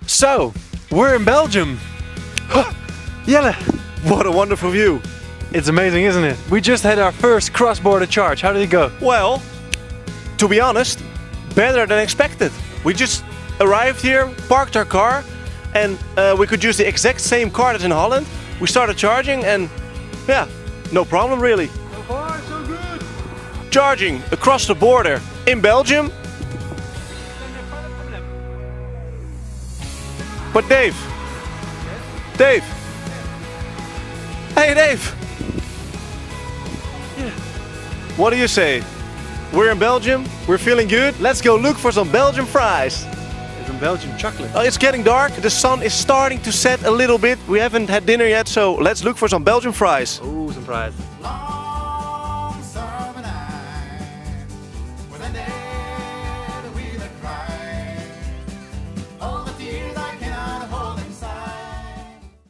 So, we're in Belgium. Jelle, What a wonderful view. it's amazing, isn't it? We just had our first cross-border charge. How did it go? Well, to be honest, better than expected. We just arrived here, parked our car, and we could use the exact same card as in Holland. We started charging and yeah, no problem really. So far, so good. Charging across the border in Belgium. But Dave. Dave. Hey Dave. Yeah. What do you say? We're in Belgium, we're feeling good. Let's go look for some Belgian fries. Even Belgian chocolate. Oh, it's getting dark, the sun is starting to set a little bit. We haven't had dinner yet, so let's look for some Belgian fries. Oh, some fries.